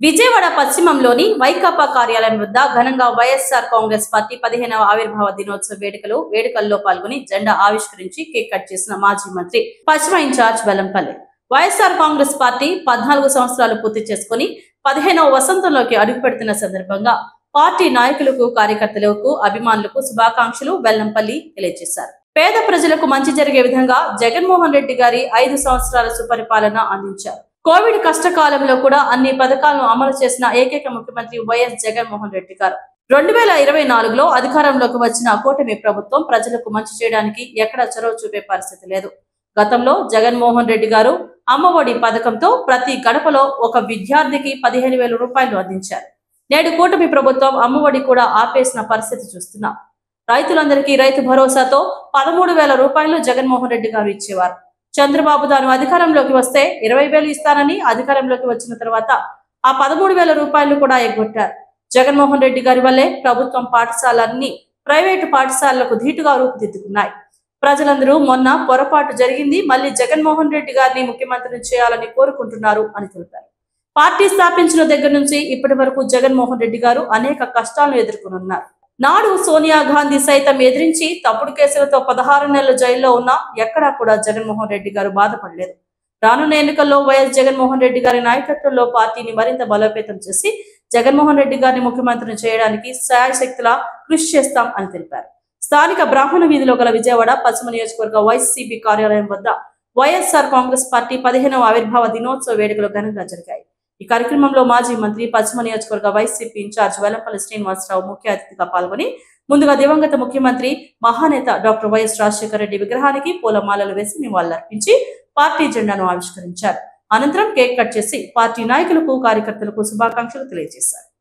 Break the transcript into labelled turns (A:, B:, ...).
A: విజయవాడ పశ్చిమంలోని వైకాపా కార్యాలయం వద్ద ఘనంగా వైఎస్ఆర్ కాంగ్రెస్ పార్టీ 15వ ఆవిర్భావ దినోత్సవ వేడుకల్లో పాల్గొని జెండా ఆవిష్కరించి కేక్ కట్ చేసిన మాజీ మంత్రి పశ్చిమ ఇన్ఛార్జ్ వెల్లంపల్లి. వైఎస్ఆర్ కాంగ్రెస్ పార్టీ 14 సంవత్సరాలు పూర్తి చేసుకుని 15వ వసంతంలోకి అడుగుపెడుతున్న సందర్భంగా పార్టీ నాయకులకు, కార్యకర్తలకు, అభిమానులకు శుభాకాంక్షలు వెల్లంపల్లి తెలియజేశారు. పేద ప్రజలకు మంచి జరిగే విధంగా జగన్మోహన్ రెడ్డి గారి 5 సంవత్సరాల సుపరిపాలన అందించారు. కోవిడ్ కష్టకాలంలో కూడా అన్ని పథకాలను అమలు చేసిన ఏకైక ముఖ్యమంత్రి వైఎస్ జగన్మోహన్ రెడ్డి గారు. 2024లో అధికారంలోకి వచ్చిన కూటమి ప్రభుత్వం ప్రజలకు మంచి చేయడానికి ఎక్కడ చొరవ చూపే పరిస్థితి లేదు. గతంలో జగన్మోహన్ రెడ్డి గారు అమ్మఒడి పథకంతో ప్రతి గడపలో ఒక విద్యార్థికి 15,000 రూపాయలు అందించారు. నేడు కూటమి ప్రభుత్వం అమ్మఒడి కూడా ఆపేసిన పరిస్థితి చూస్తున్నాం. రైతులందరికీ రైతు భరోసాతో 13,000 రూపాయలు జగన్మోహన్ రెడ్డి గారు ఇచ్చేవారు. చంద్రబాబు తాను అధికారంలోకి వస్తే 20,000 ఇస్తానని అధికారంలోకి వచ్చిన తర్వాత ఆ 13,000 రూపాయలు కూడా ఎగ్గొట్టారు. జగన్మోహన్ రెడ్డి గారి వల్లే ప్రభుత్వం పాఠశాలన్నీ ప్రైవేటు పాఠశాలలకు ధీటుగా రూపుదిద్దుకున్నాయి. ప్రజలందరూ మొన్న పొరపాటు జరిగింది, మళ్ళీ జగన్మోహన్ రెడ్డి గారిని ముఖ్యమంత్రిని చేయాలని కోరుకుంటున్నారు అని తెలిపారు. పార్టీ స్థాపించిన దగ్గర నుంచి ఇప్పటి వరకు జగన్మోహన్ రెడ్డి గారు అనేక కష్టాలను ఎదుర్కొనున్నారు. నాడు సోనియా గాంధీ సైతం ఎదిరించి తప్పుడు కేసులతో 16 నెలలు జైల్లో ఉన్నా ఎక్కడా కూడా జగన్మోహన్ రెడ్డి గారు బాధపడలేదు. రానున్న ఎన్నికల్లో వైఎస్ జగన్మోహన్ రెడ్డి గారి నాయకత్వంలో పార్టీని మరింత బలోపేతం చేసి జగన్మోహన్ రెడ్డి గారిని ముఖ్యమంత్రిని చేయడానికి శాయశక్తులా కృషి చేస్తాం అని తెలిపారు. స్థానిక బ్రాహ్మణ వీధిలో గల విజయవాడ పశ్చిమ నియోజకవర్గ వైసీపీ కార్యాలయం వద్ద వైఎస్ఆర్ కాంగ్రెస్ పార్టీ 15వ ఆవిర్భావ దినోత్సవ వేడుకలు ఘనంగా జరిగాయి. ఈ కార్యక్రమంలో మాజీ మంత్రి, పశ్చిమ నియోజకవర్గ వైసీపీ ఇన్ఛార్జ్ వెల్లంపల్లి శ్రీనివాసరావు ముఖ్య అతిథిగా పాల్గొని ముందుగా దివంగత ముఖ్యమంత్రి మహానేత డాక్టర్ వైఎస్ రాజశేఖర రెడ్డి విగ్రహానికి పూలమాలలు వేసి నివాళులర్పించి పార్టీ జెండాను ఆవిష్కరించారు. అనంతరం కేక్ కట్ చేసి పార్టీ నాయకులకు, కార్యకర్తలకు శుభాకాంక్షలు తెలియజేశారు.